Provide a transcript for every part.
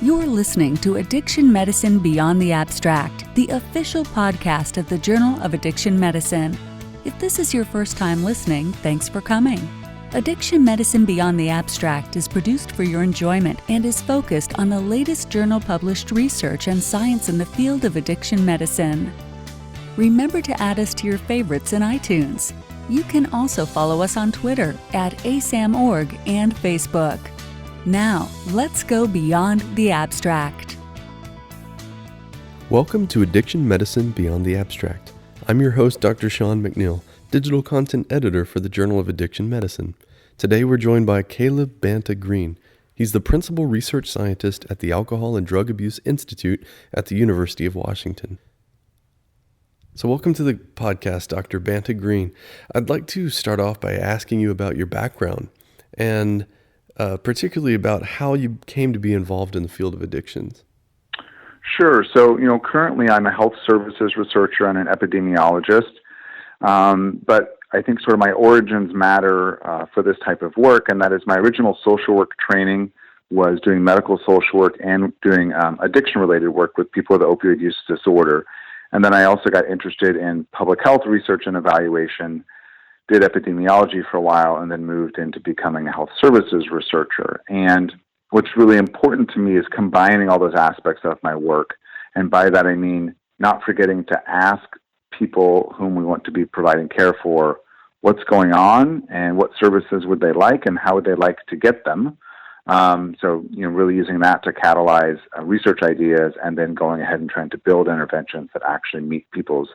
You're listening to Addiction Medicine Beyond the Abstract, the official podcast of the Journal of Addiction Medicine. If this is your first time listening, thanks for coming. Addiction Medicine Beyond the Abstract is produced for your enjoyment and is focused on the latest journal-published research and science in the field of addiction medicine. Remember to add us to your favorites in iTunes. You can also follow us on Twitter at ASAMorg and Facebook. Now, let's go beyond the abstract. Welcome to Addiction Medicine Beyond the Abstract. I'm your host, Dr. Sean McNeil, digital content editor for the Journal of Addiction Medicine. Today we're joined by Caleb Banta-Green. He's the principal research scientist at the Alcohol and Drug Abuse Institute at the University of Washington. So welcome to the podcast, Dr. Banta-Green. I'd like to start off by asking you about your background and particularly about how you came to be involved in the field of addictions. Sure. So, currently I'm a health services researcher and an epidemiologist, but I think sort of my origins matter for this type of work, and that is my original social work training was doing medical social work and doing addiction-related work with people with opioid use disorder. And then I also got interested in public health research and evaluation, did epidemiology for a while, and then moved into becoming a health services researcher. And what's really important to me is combining all those aspects of my work. And by that I mean not forgetting to ask people whom we want to be providing care for what's going on and what services would they like and how would they like to get them. Really using that to catalyze research ideas and then going ahead and trying to build interventions that actually meet people's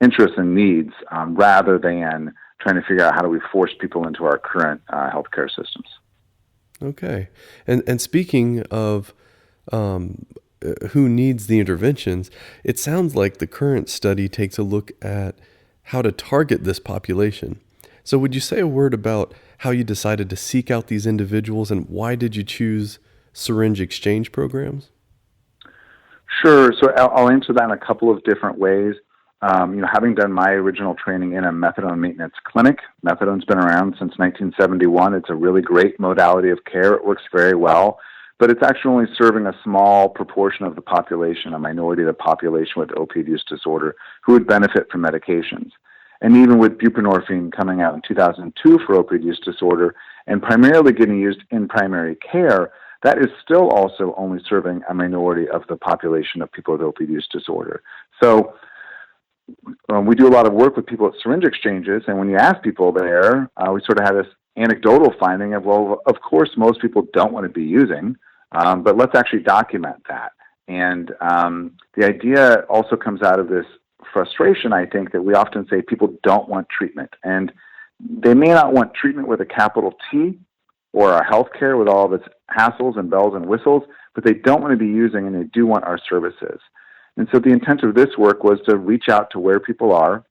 interests and needs rather than trying to figure out how do we force people into our current healthcare systems. Okay. And speaking of who needs the interventions, it sounds like the current study takes a look at how to target this population. So would you say a word about how you decided to seek out these individuals and why did you choose syringe exchange programs? Sure. So I'll answer that in a couple of different ways. Having done my original training in a methadone maintenance clinic, methadone's been around since 1971. It's a really great modality of care. It works very well, but it's actually only serving a small proportion of the population, a minority of the population with opioid use disorder who would benefit from medications. And even with buprenorphine coming out in 2002 for opioid use disorder and primarily getting used in primary care, that is still also only serving a minority of the population of people with opioid use disorder. So we do a lot of work with people at syringe exchanges, and when you ask people there, we sort of have this anecdotal finding of, well, of course, most people don't want to be using, but let's actually document that. And the idea also comes out of this frustration, I think, that we often say people don't want treatment. And they may not want treatment with a capital T or our healthcare with all of its hassles and bells and whistles, but they don't want to be using and they do want our services. And so the intent of this work was to reach out to where people are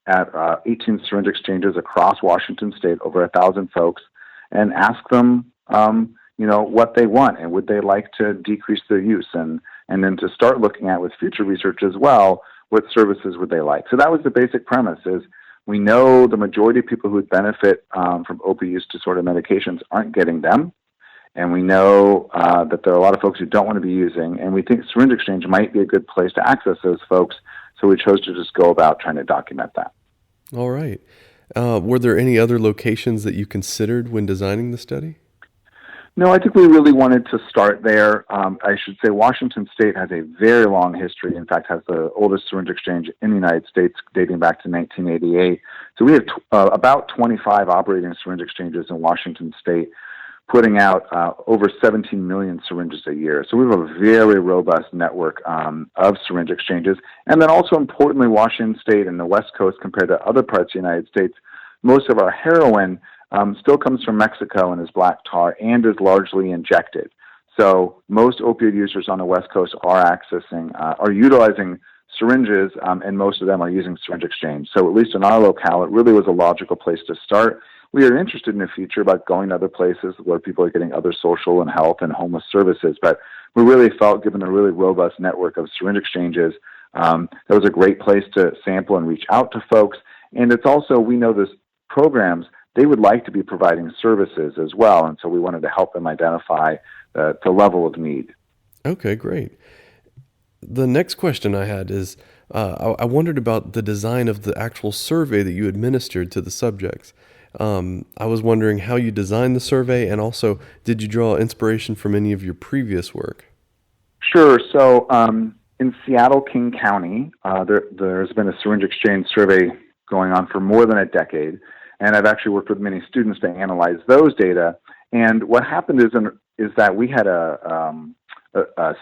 at 18 syringe exchanges across Washington state, over 1,000 folks, and ask them, what they want and would they like to decrease their use, and then to start looking at with future research as well, what services would they like. So that was the basic premise: is we know the majority of people who would benefit from opioid use disorder medications aren't getting them. And we know that there are a lot of folks who don't want to be using, and we think syringe exchange might be a good place to access those folks, so we chose to just go about trying to document that. All right. Were there any other locations that you considered when designing the study? No, I think we really wanted to start there. I should say Washington State has a very long history, in fact has the oldest syringe exchange in the United States dating back to 1988. So we have about 25 operating syringe exchanges in Washington State, putting out over 17 million syringes a year. So we have a very robust network of syringe exchanges. And then also importantly, Washington State and the West Coast compared to other parts of the United States, most of our heroin still comes from Mexico and is black tar and is largely injected. So most opioid users on the West Coast are utilizing syringes, and most of them are using syringe exchange. So at least in our locale, it really was a logical place to start. We are interested in the future about going to other places where people are getting other social and health and homeless services, but we really felt, given the really robust network of syringe exchanges, that was a great place to sample and reach out to folks. And it's also, we know this programs, they would like to be providing services as well, and so we wanted to help them identify the level of need. Okay, great. The next question I had is I wondered about the design of the actual survey that you administered to the subjects. I was wondering how you designed the survey, and also, did you draw inspiration from any of your previous work? Sure. So in Seattle, King County, there's been a syringe exchange survey going on for more than a decade, and I've actually worked with many students to analyze those data. And what happened is that we had a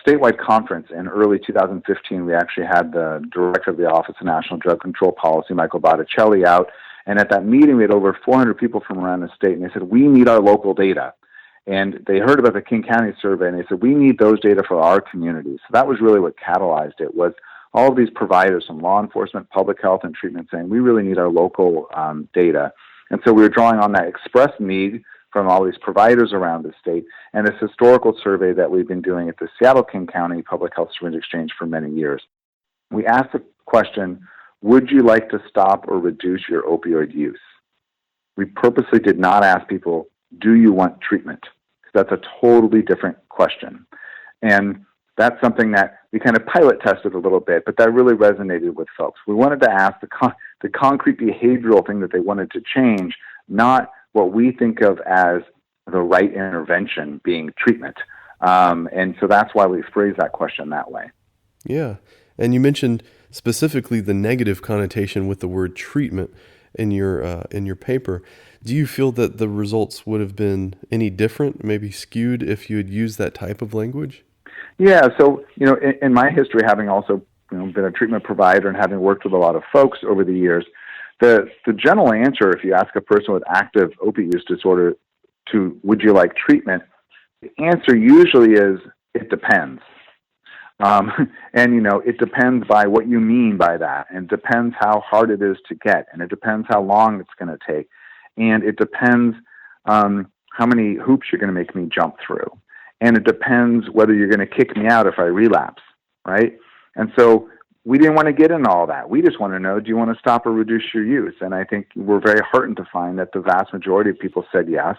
statewide conference in early 2015. We actually had the director of the Office of National Drug Control Policy, Michael Botticelli, out. And at that meeting, we had over 400 people from around the state, and they said, we need our local data. And they heard about the King County survey, and they said, we need those data for our community. So that was really what catalyzed it, was all of these providers from law enforcement, public health, and treatment saying, we really need our local data. And so we were drawing on that express need from all these providers around the state, and this historical survey that we've been doing at the Seattle King County Public Health Syringe Exchange for many years. We asked the question, would you like to stop or reduce your opioid use? We purposely did not ask people, do you want treatment? Because that's a totally different question. And that's something that we kind of pilot tested a little bit, but that really resonated with folks. We wanted to ask the concrete behavioral thing that they wanted to change, not what we think of as the right intervention being treatment. And so that's why we phrase that question that way. Yeah. And you mentioned specifically the negative connotation with the word treatment in your paper. Do you feel that the results would have been any different, maybe skewed, if you had used that type of language? Yeah. So, in my history, having also been a treatment provider and having worked with a lot of folks over the years, the general answer, if you ask a person with active opiate use disorder to would you like treatment, the answer usually is it depends. And it depends by what you mean by that, and it depends how hard it is to get, and it depends how long it's going to take, and it depends how many hoops you're going to make me jump through, and it depends whether you're going to kick me out if I relapse, right? And so we didn't want to get into all that. We just want to know, do you want to stop or reduce your use? And I think we're very heartened to find that the vast majority of people said yes,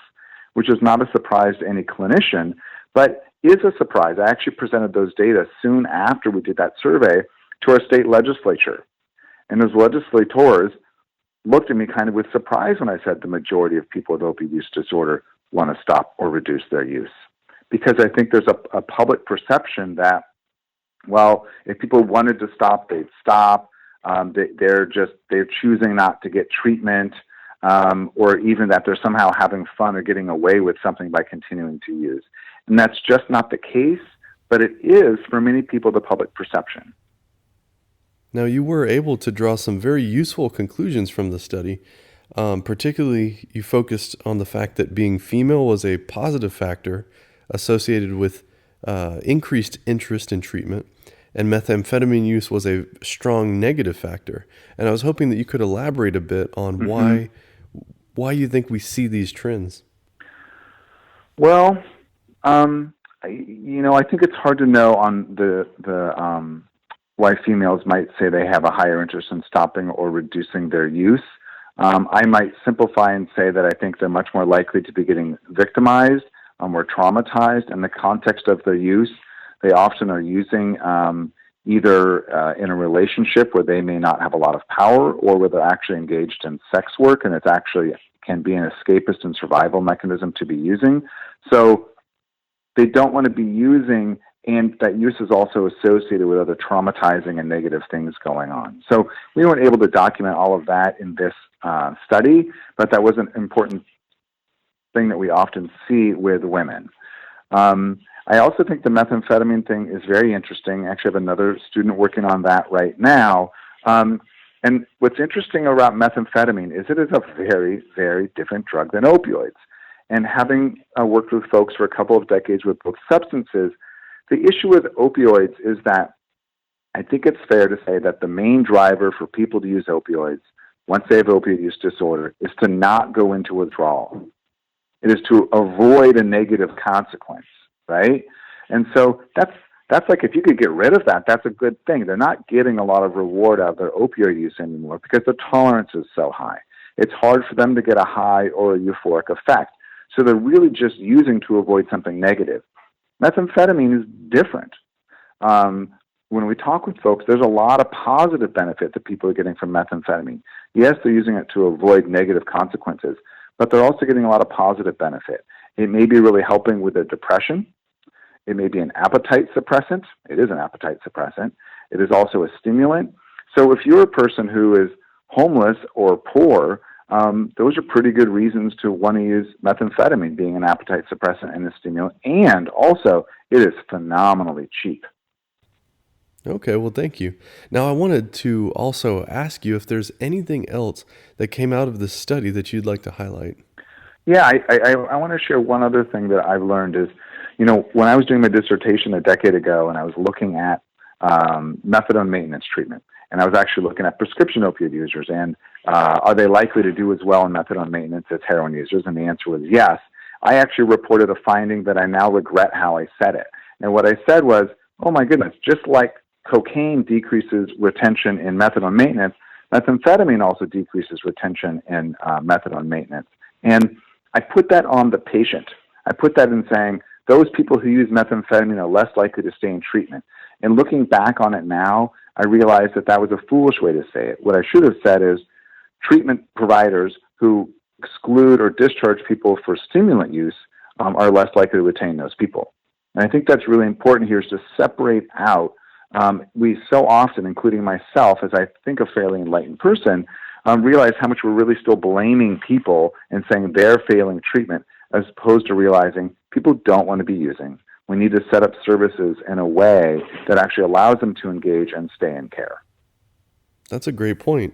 which is not a surprise to any clinician, but is a surprise. I actually presented those data soon after we did that survey to our state legislature. And those legislators looked at me kind of with surprise when I said the majority of people with opioid use disorder want to stop or reduce their use. Because I think there's a public perception that, well, if people wanted to stop, they'd stop. They're choosing not to get treatment, or even that they're somehow having fun or getting away with something by continuing to use. And that's just not the case, but it is, for many people, the public perception. Now, you were able to draw some very useful conclusions from the study. Particularly, you focused on the fact that being female was a positive factor associated with increased interest in treatment, and methamphetamine use was a strong negative factor. And I was hoping that you could elaborate a bit on why you think we see these trends. Well, I think it's hard to know on the why females might say they have a higher interest in stopping or reducing their use. I might simplify and say that I think they're much more likely to be getting victimized or traumatized in the context of their use. They often are using either in a relationship where they may not have a lot of power, or where they're actually engaged in sex work, and it's actually can be an escapist and survival mechanism to be using. So they don't want to be using, and that use is also associated with other traumatizing and negative things going on. So we weren't able to document all of that in this study, but that was an important thing that we often see with women. I also think the methamphetamine thing is very interesting. I actually have another student working on that right now. And what's interesting about methamphetamine is it is a very, very different drug than opioids. And having worked with folks for a couple of decades with both substances, the issue with opioids is that I think it's fair to say that the main driver for people to use opioids once they have opioid use disorder is to not go into withdrawal. It is to avoid a negative consequence, right? And so that's like, if you could get rid of that, that's a good thing. They're not getting a lot of reward out of their opioid use anymore because the tolerance is so high. It's hard for them to get a high or a euphoric effect. So they're really just using to avoid something negative. Methamphetamine is different. When we talk with folks, there's a lot of positive benefit that people are getting from methamphetamine. Yes, they're using it to avoid negative consequences, but they're also getting a lot of positive benefit. It may be really helping with their depression. It may be an appetite suppressant. It is an appetite suppressant. It is also a stimulant. So if you're a person who is homeless or poor, those are pretty good reasons to want to use methamphetamine, being an appetite suppressant and a stimulant. And also, it is phenomenally cheap. Okay, well, thank you. Now, I wanted to also ask you if there's anything else that came out of this study that you'd like to highlight. Yeah, I want to share one other thing that I've learned is, when I was doing my dissertation a decade ago and I was looking at methadone maintenance treatment, and I was actually looking at prescription opioid users and are they likely to do as well in methadone maintenance as heroin users? And the answer was yes. I actually reported a finding that I now regret how I said it. And what I said was, oh my goodness, just like cocaine decreases retention in methadone maintenance, methamphetamine also decreases retention in methadone maintenance. And I put that on the patient. I put that in saying those people who use methamphetamine are less likely to stay in treatment. And looking back on it now, I realized that that was a foolish way to say it. What I should have said is treatment providers who exclude or discharge people for stimulant use are less likely to retain those people. And I think that's really important here, is to separate out. We so often, including myself, as I think a fairly enlightened person, realize how much we're really still blaming people and saying they're failing treatment, as opposed to realizing people don't want to be using. We need to set up services in a way that actually allows them to engage and stay in care. That's a great point.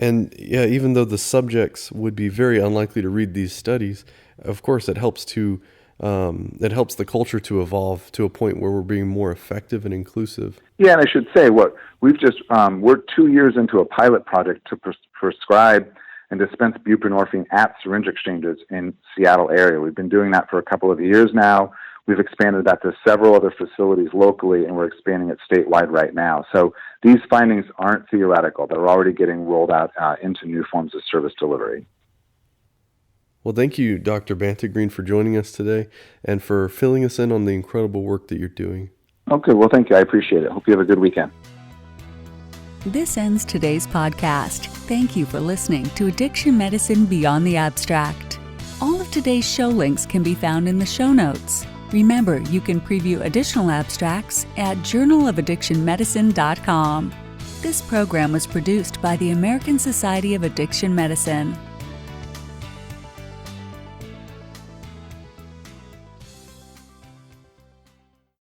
And yeah, even though the subjects would be very unlikely to read these studies, of course, it helps the culture to evolve to a point where we're being more effective and inclusive. Yeah, and I should say we're 2 years into a pilot project to prescribe and dispense buprenorphine at syringe exchanges in Seattle area. We've been doing that for a couple of years now. We've expanded that to several other facilities locally, and we're expanding it statewide right now. So these findings aren't theoretical. They're already getting rolled out into new forms of service delivery. Well, thank you, Dr. Banta-Green, for joining us today and for filling us in on the incredible work that you're doing. Okay, well, thank you. I appreciate it. Hope you have a good weekend. This ends today's podcast. Thank you for listening to Addiction Medicine Beyond the Abstract. All of today's show links can be found in the show notes. Remember, you can preview additional abstracts at journalofaddictionmedicine.com. This program was produced by the American Society of Addiction Medicine.